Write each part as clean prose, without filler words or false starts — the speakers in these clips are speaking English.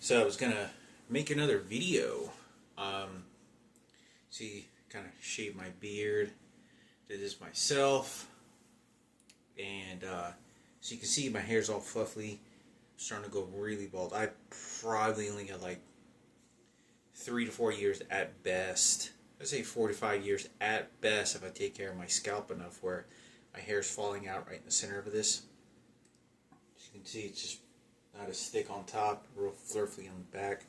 So I was gonna make another video. Um, See, kind of shave my beard. Did this myself, and so you can see my hair's all fluffy. Starting to go really bald. I probably only got like 3 to 4 years at best. I'd say 4 to 5 years at best if I take care of my scalp enough where my hair's falling out right in the center of this. As you can see, it's just not as thick on top, real fluffy on the back.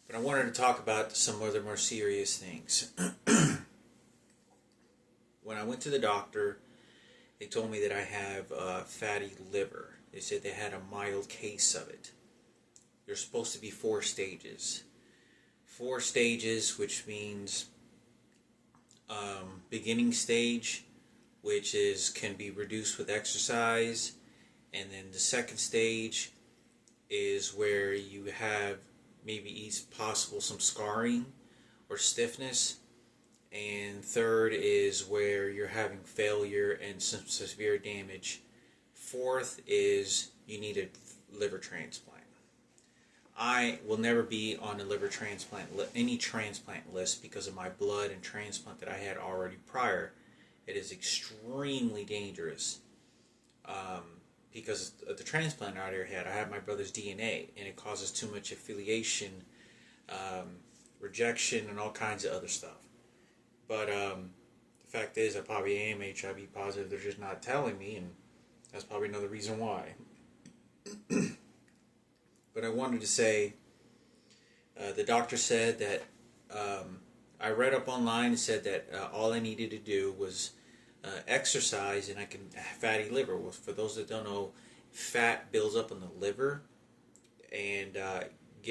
But I wanted to talk about some other more serious things. When I went to the doctor, they told me that I have fatty liver. They said they had a mild case of it. There's supposed to be 4 stages. 4 stages, which means beginning stage, which can be reduced with exercise, and then the second stage is where you have maybe possible some scarring or stiffness, and third is where you're having failure and some severe damage. Fourth is you need a liver transplant. I will never be on a liver transplant, any transplant list, because of my blood and transplant that I had already prior. It is extremely dangerous because of the transplant I already had. I have my brother's DNA, and it causes too much affiliation, rejection, and all kinds of other stuff. But the fact is, I probably am HIV positive. They're just not telling me, and that's probably another reason why. But I wanted to say, the doctor said that, I read up online and said that all I needed to do was exercise and I can have fatty liver. Well, for those that don't know, fat builds up in the liver and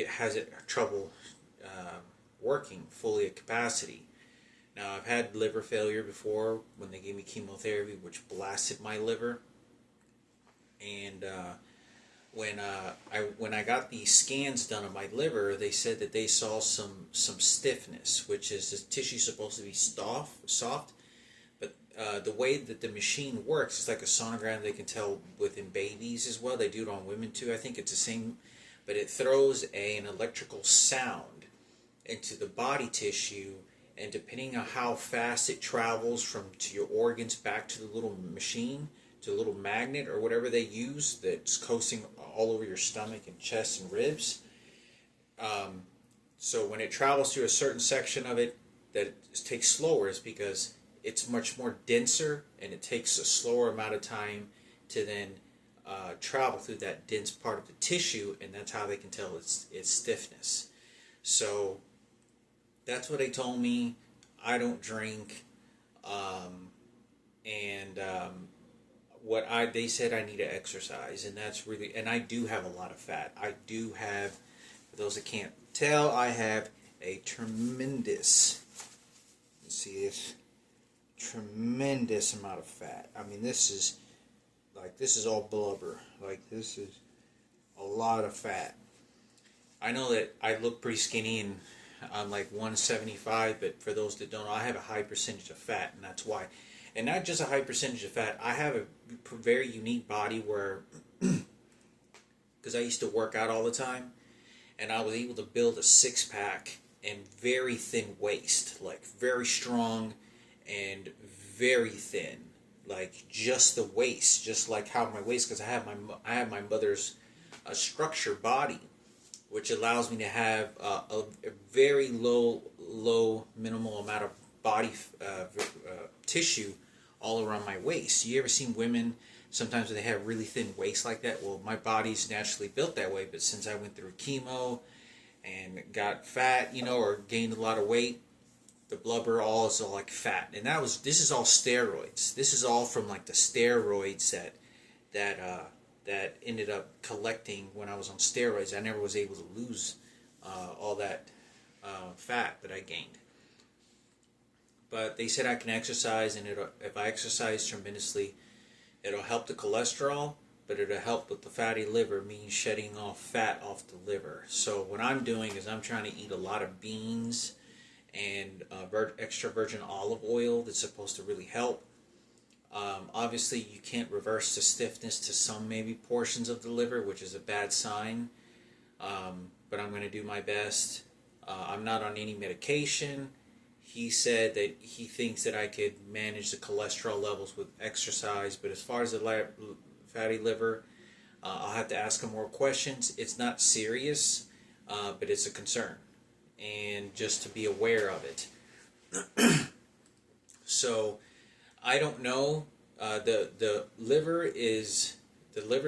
has trouble working fully at capacity. Now, I've had liver failure before when they gave me chemotherapy, which blasted my liver. And when I got the scans done of my liver, they said that they saw some stiffness, which is the tissue supposed to be soft. But the way that the machine works, it's like a sonogram. They can tell within babies as well. They do it on women too. I think it's the same, but it throws an electrical sound into the body tissue, and depending on how fast it travels to your organs back to the little machine, to a little magnet or whatever they use that's coasting all over your stomach and chest and ribs. So when it travels through a certain section of it that it takes slower, is because it's much more denser and it takes a slower amount of time to then travel through that dense part of the tissue, and that's how they can tell its stiffness. So that's what they told me. I don't drink, they said I need to exercise, and that's really, and I do have a lot of fat. I do have, for those that can't tell, I have a tremendous, let's see this, tremendous amount of fat. I mean, this is all blubber. Like, this is a lot of fat. I know that I look pretty skinny and I'm like 175, but for those that don't know, I have a high percentage of fat, and that's why. And not just a high percentage of fat, I have a very unique body where, because I used to work out all the time, and I was able to build a 6-pack and very thin waist, like very strong and very thin, like just the waist, just like how my waist, because I have my mother's structured body, which allows me to have a very low minimal amount of body tissue all around my waist. You ever seen women sometimes when they have really thin waist like that? Well, my body's naturally built that way, but since I went through chemo and got fat, or gained a lot of weight, the blubber all is all like fat. And this is all steroids. This is all from like the steroids that ended up collecting when I was on steroids. I never was able to lose all that fat that I gained. But they said I can exercise, and if I exercise tremendously, it'll help the cholesterol, but it'll help with the fatty liver, means shedding off fat off the liver. So what I'm doing is I'm trying to eat a lot of beans and extra virgin olive oil that's supposed to really help. Obviously, you can't reverse the stiffness to some maybe portions of the liver, which is a bad sign. but I'm going to do my best. I'm not on any medication. He said that he thinks that I could manage the cholesterol levels with exercise, but as far as the fatty liver, I'll have to ask him more questions. It's not serious, but it's a concern, and just to be aware of it. So I don't know. The liver is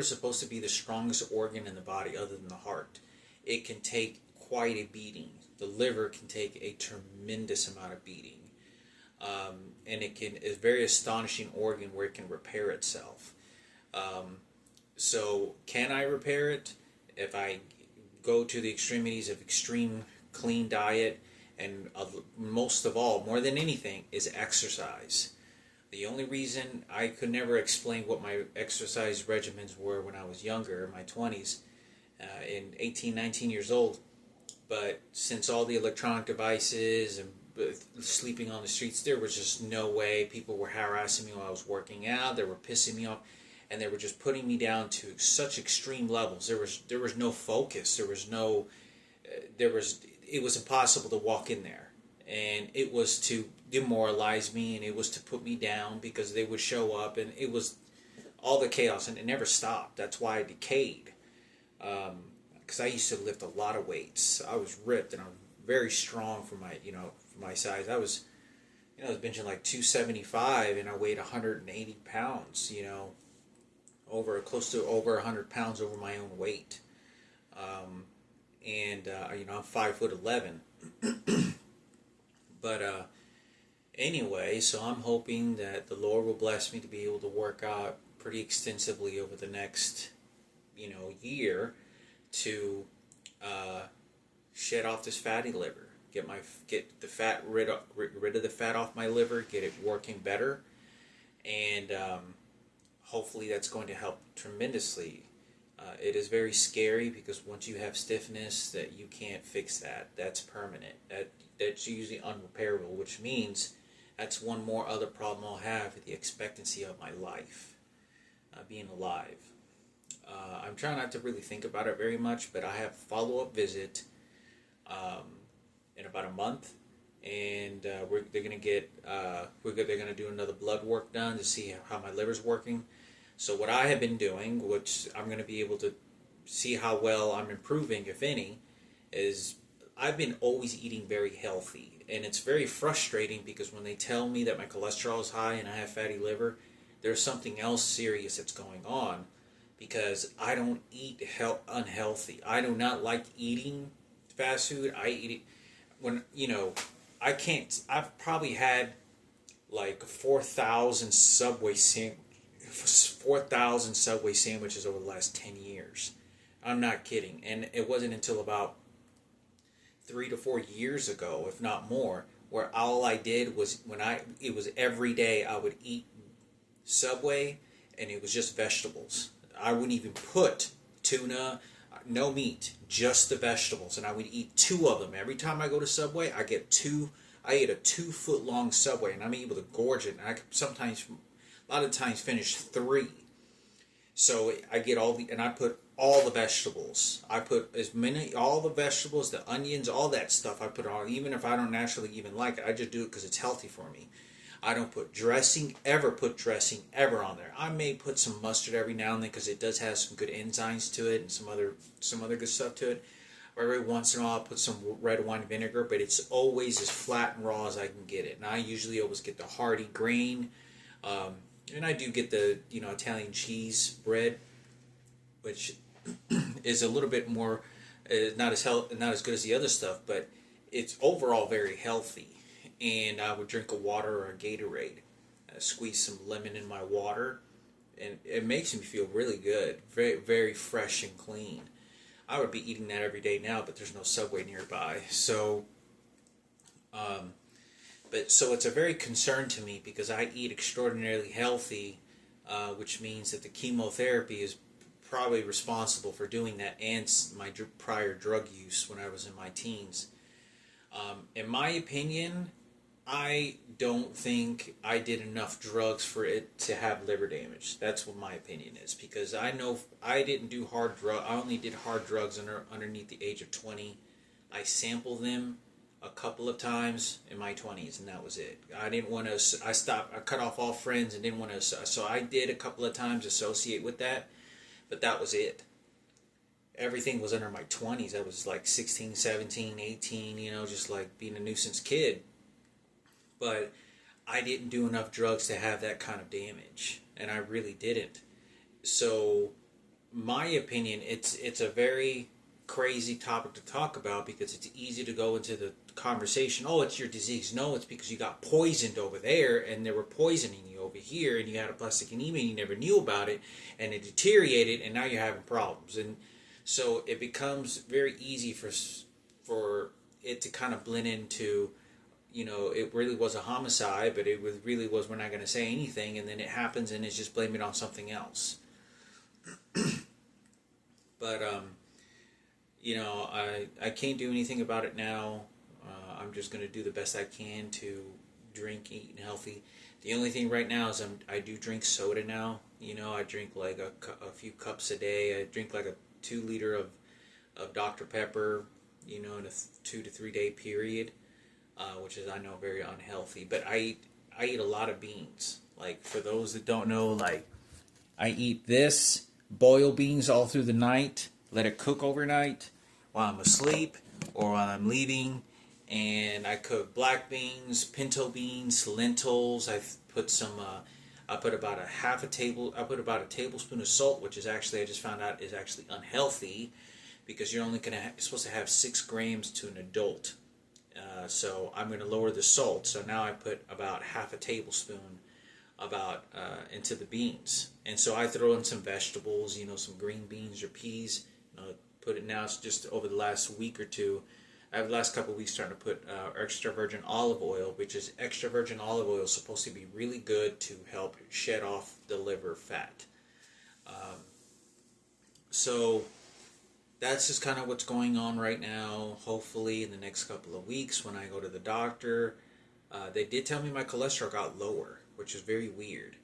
supposed to be the strongest organ in the body, other than the heart. It can take quite a beating. The liver can take a tremendous amount of beating, and it's a very astonishing organ where it can repair itself. So can I repair it if I go to the extremities of extreme clean diet, and most of all, more than anything, is exercise. The only reason I could never explain what my exercise regimens were when I was younger, in my 20s, in 18, 19 years old, but since all the electronic devices and sleeping on the streets, there was just no way. People were harassing me while I was working out. They were pissing me off, and they were just putting me down to such extreme levels. There was no focus. There was no. It was impossible to walk in there, and it was to demoralize me, and it was to put me down, because they would show up, and it was all the chaos, and it never stopped. That's why I decayed. Because I used to lift a lot of weights. I was ripped, and I'm very strong for my size. I was benching like 275, and I weighed 180 pounds. Close to over 100 pounds over my own weight. I'm 5'11". But anyway, so I'm hoping that the Lord will bless me to be able to work out pretty extensively over the next year, to shed off this fatty liver, get the fat rid of the fat off my liver, get it working better, and hopefully that's going to help tremendously. It is very scary, because once you have stiffness, that you can't fix that. That's permanent. That's usually unrepairable, which means that's one more other problem I'll have with the expectancy of my life, being alive. I'm trying not to really think about it very much, but I have a follow-up visit in about a month, and they're gonna do another blood work done to see how my liver's working. So what I have been doing, which I'm going to be able to see how well I'm improving, if any, is I've been always eating very healthy. And it's very frustrating, because when they tell me that my cholesterol is high and I have fatty liver, there's something else serious that's going on, because I don't eat unhealthy. I do not like eating fast food. I eat it when, I can't. I've probably had like 4,000 Subway sandwiches over the last 10 years. I'm not kidding. And it wasn't until about 3 to 4 years ago, if not more, where all I did was, it was every day I would eat Subway, and it was just vegetables. I wouldn't even put tuna, no meat, just the vegetables, and I would eat 2 of them. Every time I go to Subway, I ate a 2-foot-long Subway, and I'm able to gorge it, and I could sometimes, a lot of times, finish 3. So I get and I put all the vegetables. I put all the vegetables, the onions, all that stuff I put on, even if I don't naturally even like it. I just do it because it's healthy for me. I don't put dressing ever on there. I may put some mustard every now and then, because it does have some good enzymes to it, and some other good stuff to it. Or every once in a while I'll put some red wine vinegar, but it's always as flat and raw as I can get it. And I usually always get the hearty grain, and I do get the Italian cheese bread, which is a little bit more not as good as the other stuff, but it's overall very healthy. And I would drink a water or a Gatorade, squeeze some lemon in my water, and it makes me feel really good, very, very fresh and clean. I would be eating that every day now, but there's no Subway nearby. So, so it's a very concern to me, because I eat extraordinarily healthy, which means that the chemotherapy is probably responsible for doing that, and my prior drug use when I was in my teens. In my opinion, I don't think I did enough drugs for it to have liver damage. That's what my opinion is, because I know I didn't do hard drug. I only did hard drugs underneath the age of 20. I sampled them a couple of times in my 20s, and that was it. I didn't want to. I stopped. I cut off all friends and didn't want to. So I did a couple of times associate with that, but that was it. Everything was under my 20s. I was like 16, 17, 18, just like being a nuisance kid. But I didn't do enough drugs to have that kind of damage, and I really didn't. So, my opinion, it's a very crazy topic to talk about, because it's easy to go into the conversation. Oh, it's your disease. No, it's because you got poisoned over there, and they were poisoning you over here, and you had a plastic anemia, and you never knew about it, and it deteriorated, and now you're having problems. And so it becomes very easy for it to kind of blend into, it really was a homicide, but really was, we're not going to say anything, and then it happens, and it's just blame it on something else. But I can't do anything about it now. I'm just going to do the best I can to drink, eat, and healthy. The only thing right now is I do drink soda now. I drink like a few cups a day. I drink like a 2 liter of Dr. Pepper, in a 2 to 3 day period, which is, I know, very unhealthy. But I eat a lot of beans. Like, for those that don't know, like, I eat this, boil beans all through the night, let it cook overnight while I'm asleep or while I'm leaving, and I cook black beans, pinto beans, lentils. I put about a tablespoon of salt, which is actually, I just found out, is actually unhealthy, because you're only supposed to have 6 grams to an adult. So I'm going to lower the salt. So now I put about half a tablespoon into the beans, and so I throw in some vegetables, some green beans or peas. Put it now. It's just over the last week or two. I have the last couple of weeks starting to put extra virgin olive oil, which is extra virgin olive oil is supposed to be really good to help shed off the liver fat. So that's just kind of what's going on right now. Hopefully in the next couple of weeks when I go to the doctor, they did tell me my cholesterol got lower, which is very weird,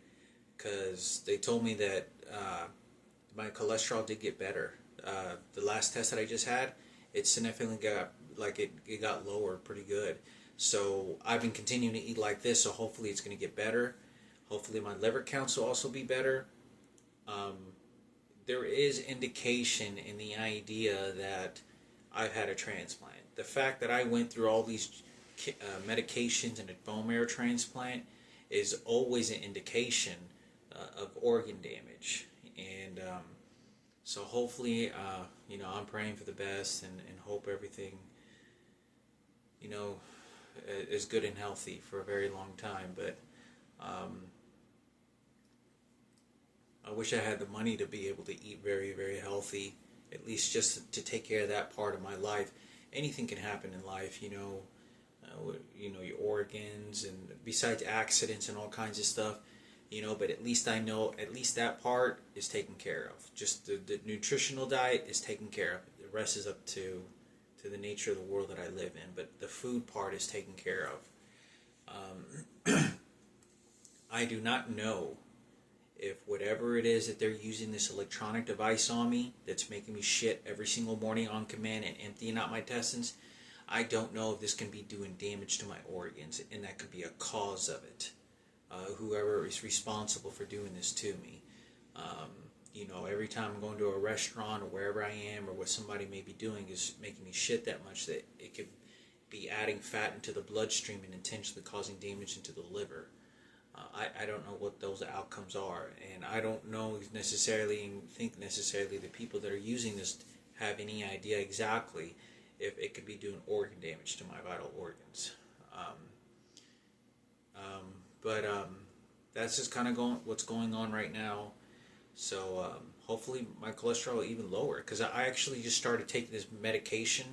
because they told me that my cholesterol did get better. The last test that I just had, it significantly got lower pretty good. So I've been continuing to eat like this, so hopefully it's going to get better. Hopefully my liver counts will also be better. There is indication in the idea that I've had a transplant. The fact that I went through all these medications and a bone marrow transplant is always an indication of organ damage. And so hopefully, I'm praying for the best and hope everything, is good and healthy for a very long time. But I wish I had the money to be able to eat very, very healthy, at least just to take care of that part of my life. Anything can happen in life, your organs, and besides accidents and all kinds of stuff, but at least I know, at least that part is taken care of. Just the nutritional diet is taken care of. The rest is up to the nature of the world that I live in, but the food part is taken care of. I do not know if whatever it is that they're using, this electronic device on me that's making me shit every single morning on command and emptying out my intestines, I don't know if this can be doing damage to my organs, and that could be a cause of it. Whoever is responsible for doing this to me. Every time I'm going to a restaurant or wherever I am, or what somebody may be doing is making me shit that much that it could be adding fat into the bloodstream and intentionally causing damage into the liver. I don't know what those outcomes are, and I don't know necessarily the people that are using this have any idea exactly if it could be doing organ damage to my vital organs. But that's just kind of what's going on right now. So hopefully my cholesterol will even lower, because I actually just started taking this medication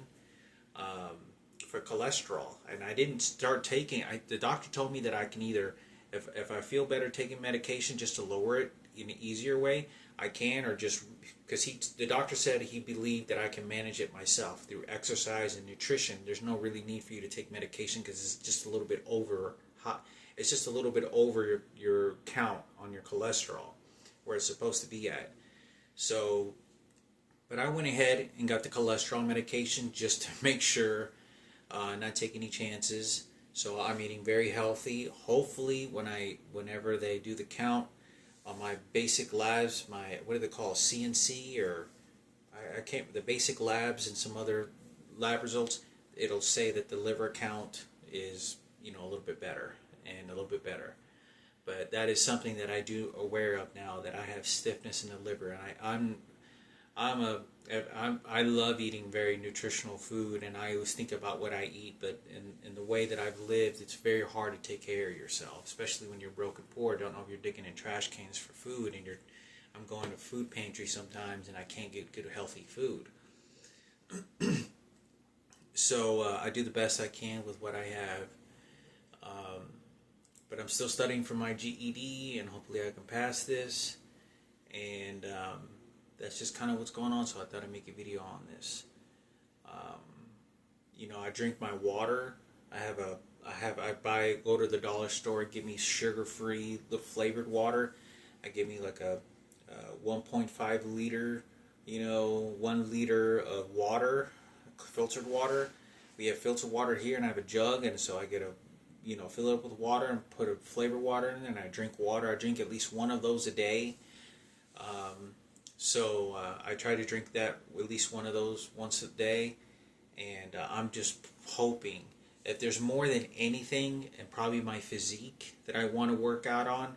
for cholesterol, and I didn't start taking. The doctor told me that I can either, if I feel better taking medication just to lower it in an easier way, I can, or just because the doctor said he believed that I can manage it myself through exercise and nutrition. There's no really need for you to take medication because it's just a little bit over hot. It's just a little bit over your count on your cholesterol where it's supposed to be at. So, but I went ahead and got the cholesterol medication just to make sure, not take any chances. So I'm eating very healthy. Hopefully, whenever they do the count on my basic labs, my what do they call CNC, or I can't, the basic labs and some other lab results, it'll say that the liver count is a little bit better and a little bit better. But that is something that I do aware of now, that I have stiffness in the liver, and I love eating very nutritional food, and I always think about what I eat, but in the way that I've lived, it's very hard to take care of yourself, especially when you're broke and poor. Don't know if you're digging in trash cans for food, and I'm going to food pantry sometimes, and I can't get good healthy food. So I do the best I can with what I have. But I'm still studying for my GED, and hopefully I can pass this. And that's just kind of what's going on. So I thought I'd make a video on this. I drink my water. I go to the dollar store, give me sugar-free, the flavored water. I give me like a 1.5 liter, 1 liter of water, filtered water. We have filtered water here, and I have a jug, and so I get fill it up with water and put a flavored water in there, and I drink water. I drink at least one of those a day. So I try to drink that, at least one of those once a day, and I'm just hoping if there's more than anything, and probably my physique that I want to work out on,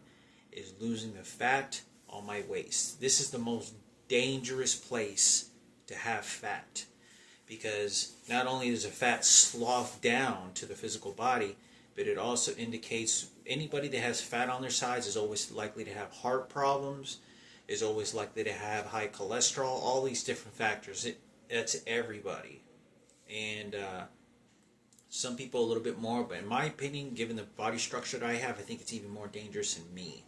is losing the fat on my waist. This is the most dangerous place to have fat, because not only does the fat slough down to the physical body, but it also indicates anybody that has fat on their sides is always likely to have heart problems, is always likely to have high cholesterol, all these different factors. That's everybody. And some people a little bit more, but in my opinion, given the body structure that I have, I think it's even more dangerous in me.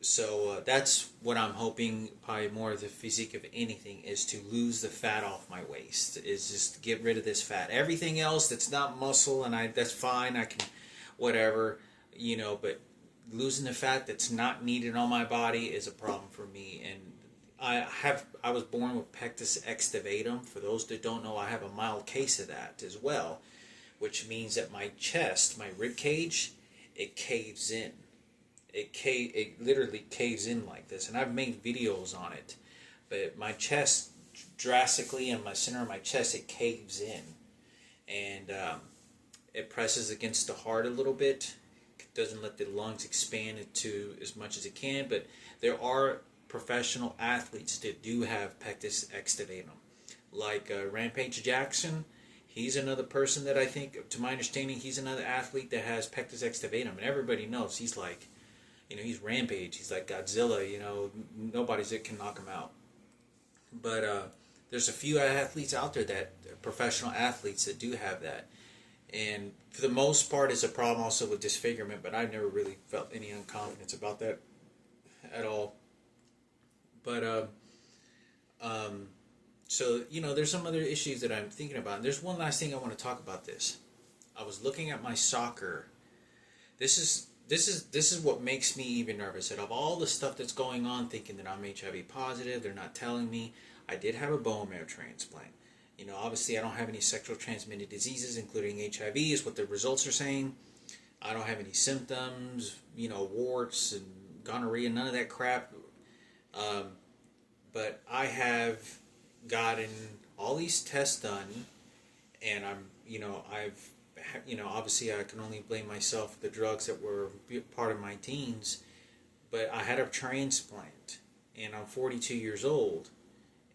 So that's what I'm hoping, probably more of the physique of anything, is to lose the fat off my waist, is just get rid of this fat. Everything else that's not muscle, and that's fine, I can, whatever, but losing the fat that's not needed on my body is a problem for me. And I was born with pectus excavatum. For those that don't know, I have a mild case of that as well, which means that my chest, my rib cage, it caves in. It literally caves in like this, and I've made videos on it. But my chest, drastically, in my center of my chest, it caves in, and it presses against the heart a little bit. It doesn't let the lungs expand to as much as it can. But there are professional athletes that do have pectus excavatum, like Rampage Jackson. He's another person that I think, to my understanding, he's another athlete that has pectus excavatum, and everybody knows he's like, he's Rampage. He's like Godzilla. Nobody's that can knock him out. But there's a few athletes out there, that professional athletes, that do have that. And for the most part, it's a problem also with disfigurement, but I've never really felt any unconfidence about that at all. But so there's some other issues that I'm thinking about. And there's one last thing I want to talk about. This, I was looking at my soccer. This is what makes me even nervous. Out of all the stuff that's going on, thinking that I'm HIV positive, they're not telling me. I did have a bone marrow transplant. Obviously I don't have any sexual transmitted diseases, including HIV, is what the results are saying. I don't have any symptoms, warts and gonorrhea, none of that crap. But I have gotten all these tests done, and obviously I can only blame myself for the drugs that were part of my teens, but I had a transplant, and I'm 42 years old,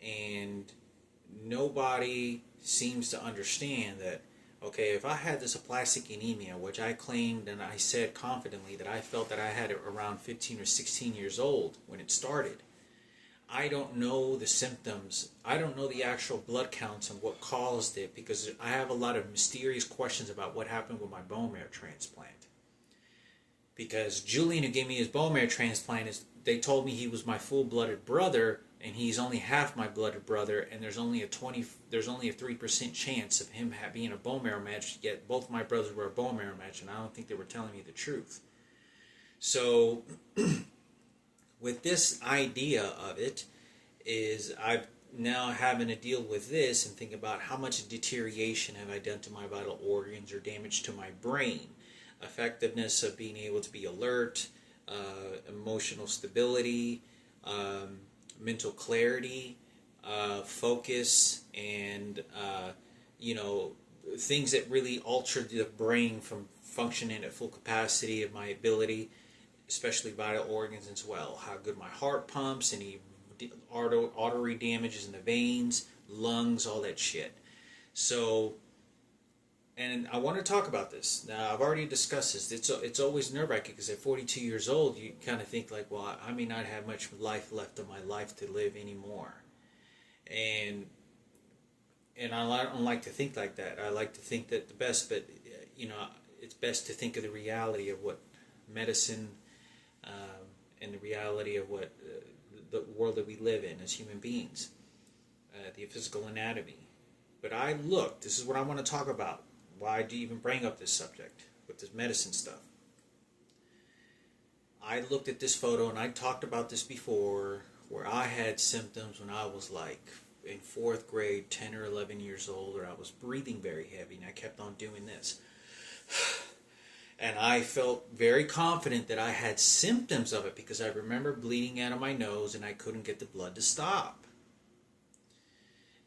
and nobody seems to understand that, okay, if I had this aplastic anemia, which I claimed and I said confidently that I felt that I had it around 15 or 16 years old when it started, I don't know the symptoms. I don't know the actual blood counts and what caused it, because I have a lot of mysterious questions about what happened with my bone marrow transplant. Because Julian, who gave me his bone marrow transplant, is they told me he was my full-blooded brother, and he's only half my blooded brother, and there's only a 3% chance of him being a bone marrow match. Yet both my brothers were a bone marrow match, and I don't think they were telling me the truth. So, with this idea of it, is I've now having to deal with this and think about how much deterioration have I done to my vital organs or damage to my brain, effectiveness of being able to be alert, emotional stability, mental clarity, focus, and things that really alter the brain from functioning at full capacity of my ability, especially vital organs as well. How good my heart pumps, any artery damages in the veins, lungs, all that shit. So, and I want to talk about this. Now, I've already discussed this. It's always nerve-wracking because at 42 years old, you kind of think like, well, I may not have much life left of my life to live anymore. And I don't like to think like that. I like to think that the best, but it's best to think of the reality of what medicine and the reality of what the world that we live in as human beings, the physical anatomy. But this is what I want to talk about. Why do you even bring up this subject with this medicine stuff? I looked at this photo, and I talked about this before, where I had symptoms when I was like in 4th grade, 10 or 11 years old, or I was breathing very heavy, and I kept on doing this. And I felt very confident that I had symptoms of it because I remember bleeding out of my nose and I couldn't get the blood to stop.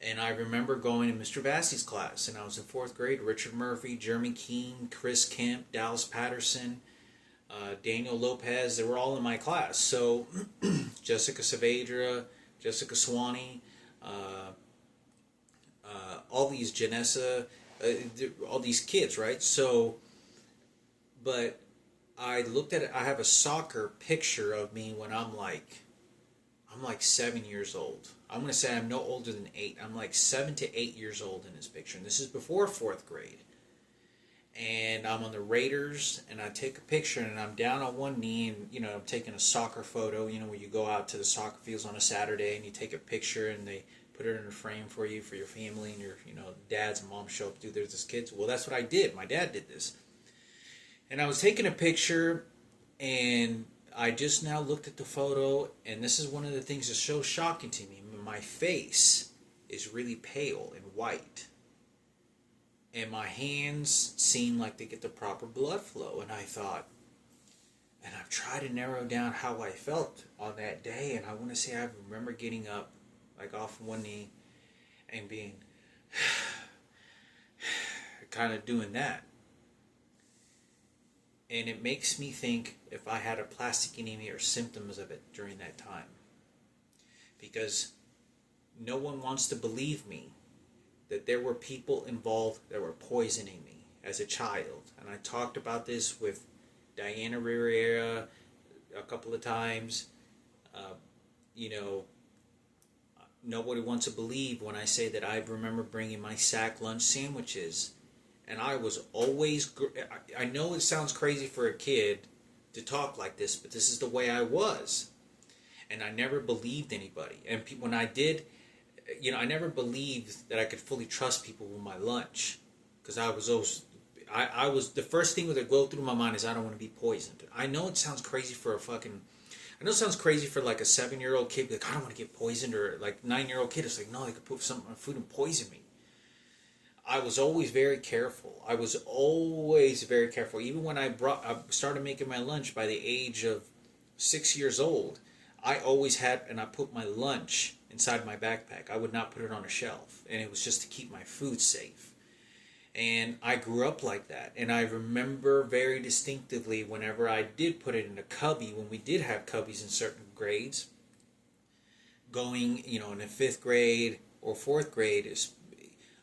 And I remember going to Mr. Vassey's class, and I was in 4th grade. Richard Murphy, Jeremy Keene, Chris Kemp, Dallas Patterson, Daniel Lopez, they were all in my class. So Jessica Saavedra, Jessica Swanee, all these Janessa, all these kids, right? So, but I looked at it. I have a soccer picture of me when I'm like 7 years old. I'm going to say I'm no older than 8. I'm like 7 to 8 years old in this picture. And this is before 4th grade. And I'm on the Raiders, and I take a picture, and I'm down on one knee, and, I'm taking a soccer photo, where you go out to the soccer fields on a Saturday, and you take a picture, and they put it in a frame for you, for your family, and your, dads and moms show up, do there's this kids. Well, that's what I did. My dad did this. And I was taking a picture, and I just now looked at the photo, and this is one of the things that's so shocking to me. My face is really pale and white. And my hands seem like they get the proper blood flow. And I thought, and I've tried to narrow down how I felt on that day. And I want to say I remember getting up, like off one knee, and being, kind of doing that. And it makes me think if I had aplastic anemia or symptoms of it during that time. Because no one wants to believe me that there were people involved that were poisoning me as a child. And I talked about this with Diana Rivera a couple of times. Nobody wants to believe when I say that I remember bringing my sack lunch sandwiches. And I was always, I know it sounds crazy for a kid to talk like this, but this is the way I was. And I never believed anybody. And when I did, I never believed that I could fully trust people with my lunch. Because I was, the first thing that would go through my mind is I don't want to be poisoned. I know it sounds crazy for like a 7-year-old kid, like, I don't want to get poisoned, or like 9-year-old kid, it's like, no, they could put something on food and poison me. I was always very careful. Even when I started making my lunch by the age of 6 years old, I always had, and I put my lunch inside my backpack. I would not put it on a shelf, and it was just to keep my food safe. And I grew up like that, and I remember very distinctively whenever I did put it in a cubby, when we did have cubbies in certain grades, going, in the 5th grade or 4th grade,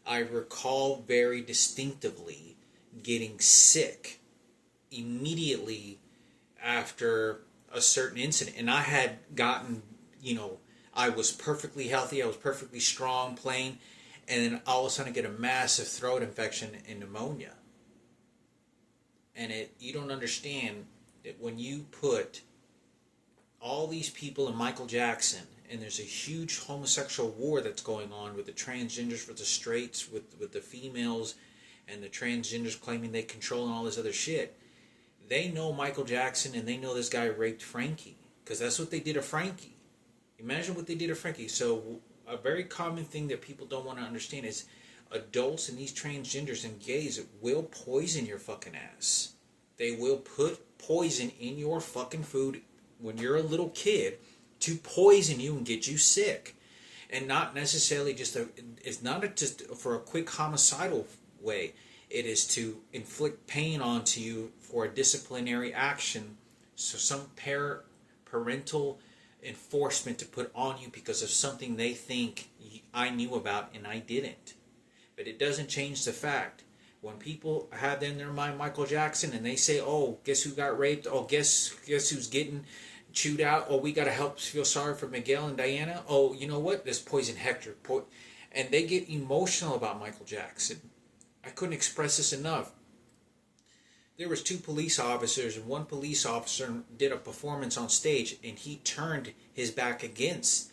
I recall very distinctively getting sick immediately after a certain incident. And I had gotten, I was perfectly healthy, I was perfectly strong playing, and then all of a sudden I get a massive throat infection and pneumonia. And you don't understand that when you put all these people in Michael Jackson, and there's a huge homosexual war that's going on with the transgenders, with the straights, with the females, and the transgenders claiming they control and all this other shit. They know Michael Jackson, and they know this guy raped Frankie, because that's what they did to Frankie. Imagine what they did to Frankie. So a very common thing that people don't want to understand is adults and these transgenders and gays will poison your fucking ass. They will put poison in your fucking food when you're a little kid to poison you and get you sick. And not necessarily it's not just for a quick homicidal way. It is to inflict pain onto you for a disciplinary action. So some parental enforcement to put on you because of something they think I knew about and I didn't. But it doesn't change the fact. When people have in their mind Michael Jackson and they say, oh, guess who got raped? Oh, guess who's getting chewed out? Oh, we got to feel sorry for Miguel and Diana. Oh, you know what? Let's poison Hector. And they get emotional about Michael Jackson. I couldn't express this enough. There was 2 police officers, and one police officer did a performance on stage, and he turned his back against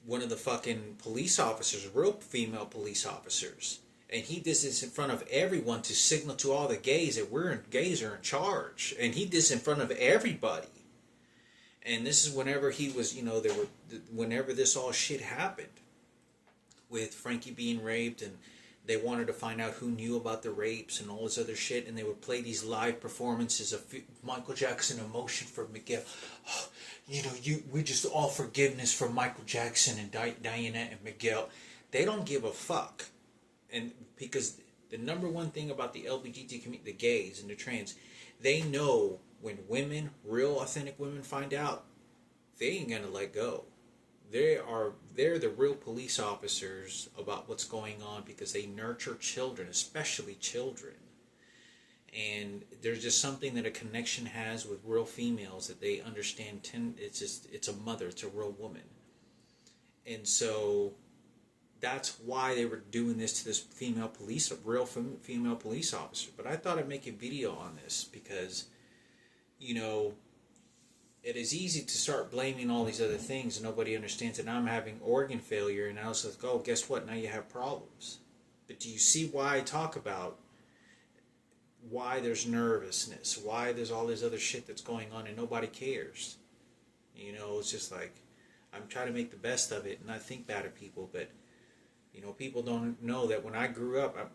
one of the fucking police officers, real female police officers. And he did this in front of everyone to signal to all the gays that gays are in charge. And he did this in front of everybody. And this is whenever he was, whenever this all shit happened with Frankie being raped, and they wanted to find out who knew about the rapes and all this other shit, and they would play these live performances of Michael Jackson emotion for Miguel. Oh, we just all forgiveness for Michael Jackson and Diana and Miguel. They don't give a fuck. And because the number one thing about the LGBT community, the gays and the trans, they know when women, real authentic women, find out, they ain't gonna let go. They're the real police officers about what's going on because they nurture children, especially children. And there's just something that a connection has with real females that they understand. It's a mother, it's a real woman. And so that's why they were doing this to this real female police officer. But I thought I'd make a video on this because, it is easy to start blaming all these other things and nobody understands that I'm having organ failure, and I was like, oh, guess what? Now you have problems. But do you see why I talk about why there's nervousness, why there's all this other shit that's going on and nobody cares? It's just like, I'm trying to make the best of it and not think bad of people, but people don't know that when I grew up,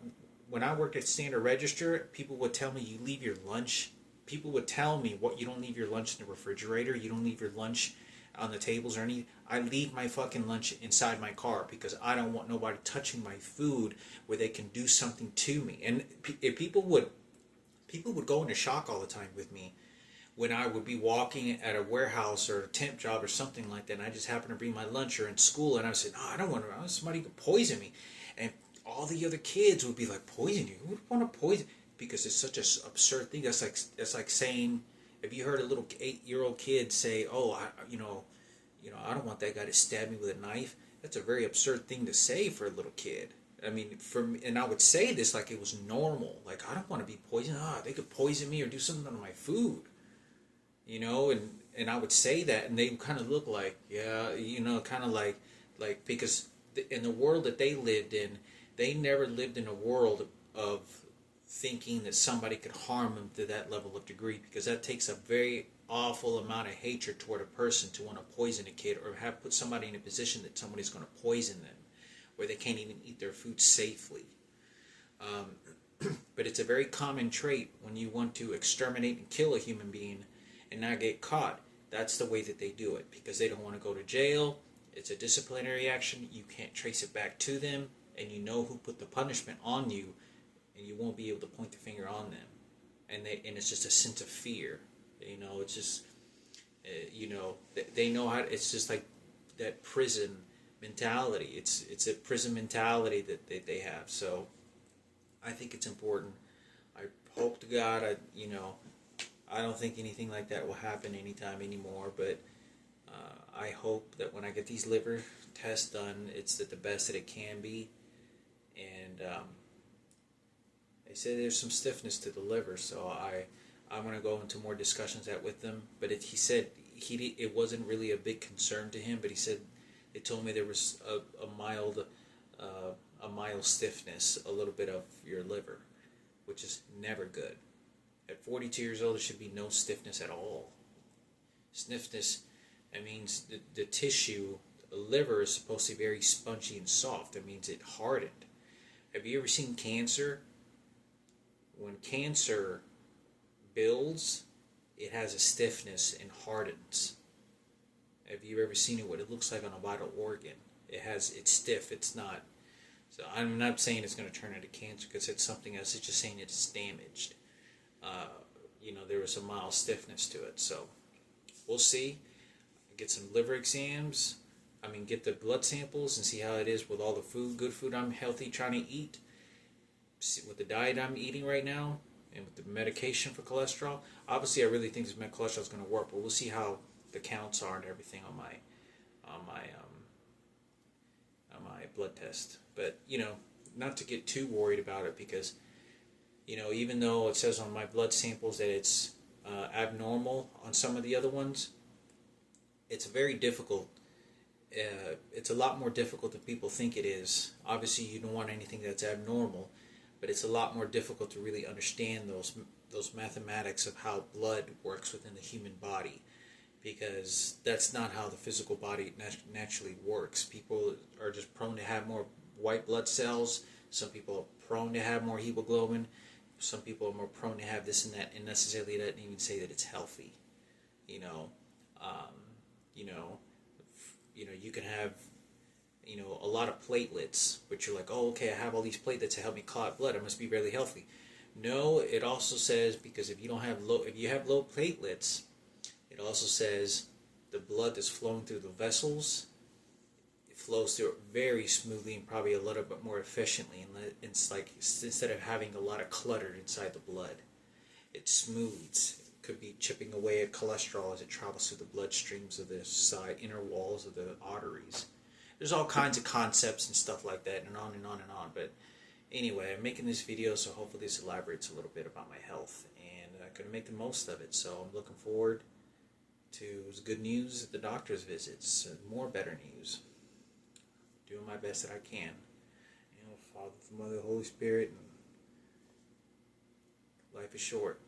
when I worked at Standard Register, people would tell me, you leave your lunch. People would tell me, you don't leave your lunch in the refrigerator, you don't leave your lunch on the tables or anything. I leave my fucking lunch inside my car because I don't want nobody touching my food where they can do something to me. And if people would go into shock all the time with me when I would be walking at a warehouse or a temp job or something like that, and I just happen to bring my lunch, or in school, and I said, I don't want to, somebody could poison me. And all the other kids would be like, poison you? Who would want to poison? Because it's such an absurd thing. That's like saying, have you heard a little 8-year-old kid say, oh, I don't want that guy to stab me with a knife? That's a very absurd thing to say for a little kid. I mean, and I would say this like it was normal. Like, I don't want to be poisoned. They could poison me or do something to my food. And I would say that, and they kind of look like, yeah, kind of like because in the world that they lived in, they never lived in a world of thinking that somebody could harm them to that level of degree, because that takes a very awful amount of hatred toward a person to want to poison a kid or put somebody in a position that somebody's going to poison them, where they can't even eat their food safely. But it's a very common trait when you want to exterminate and kill a human being and not get caught. That's the way that they do it, because they don't want to go to jail. It's a disciplinary action. You can't trace it back to them, and you know who put the punishment on you, and you won't be able to point the finger on them. And it's just a sense of fear. It's just, they know how. It's just like that prison mentality. It's a prison mentality that they have. So I think it's important. I hope to God, I don't think anything like that will happen anytime anymore, but I hope that when I get these liver tests done, it's the best that it can be. And they say there's some stiffness to the liver, so I'm going to go into more discussions with them. But he said it wasn't really a big concern to him, but he said they told me there was a mild stiffness, a little bit of your liver, which is never good. At 42 years old, there should be no stiffness at all. Stiffness, that means the tissue, the liver is supposed to be very spongy and soft. That means it hardened. Have you ever seen cancer? When cancer builds, it has a stiffness and hardens. Have you ever seen it? What it looks like on a vital organ? It's stiff. It's not. So I'm not saying it's going to turn into cancer because it's something else. It's just saying it's damaged. There was a mild stiffness to it. So we'll see. Get some liver exams. Get the blood samples and see how it is with all the good food I'm healthy trying to eat. See, with the diet I'm eating right now and with the medication for cholesterol. Obviously, I really think this cholesterol is going to work, but we'll see how the counts are and everything on my blood test. But not to get too worried about it because even though it says on my blood samples that it's abnormal on some of the other ones, it's very difficult. It's a lot more difficult than people think it is. Obviously, you don't want anything that's abnormal, but it's a lot more difficult to really understand those mathematics of how blood works within the human body, because that's not how the physical body naturally works. People are just prone to have more white blood cells. Some people are prone to have more hemoglobin. Some people are more prone to have this and that, and necessarily that doesn't even say that it's healthy. You can have a lot of platelets, but you're like, oh, okay, I have all these platelets to help me clot blood. I must be really healthy. No, it also says, because if you have low platelets, it also says the blood that's flowing through the vessels, it flows through very smoothly and probably a little bit more efficiently. And it's like, instead of having a lot of clutter inside the blood, it smooths. It could be chipping away at cholesterol as it travels through the bloodstreams of the inner walls of the arteries. There's all kinds of concepts and stuff like that, and on and on and on. But anyway, I'm making this video, so hopefully this elaborates a little bit about my health, and I'm going to make the most of it. So I'm looking forward to good news at the doctor's visits, more better news. Doing my best that I can. Father, the Mother, Holy Spirit, and life is short.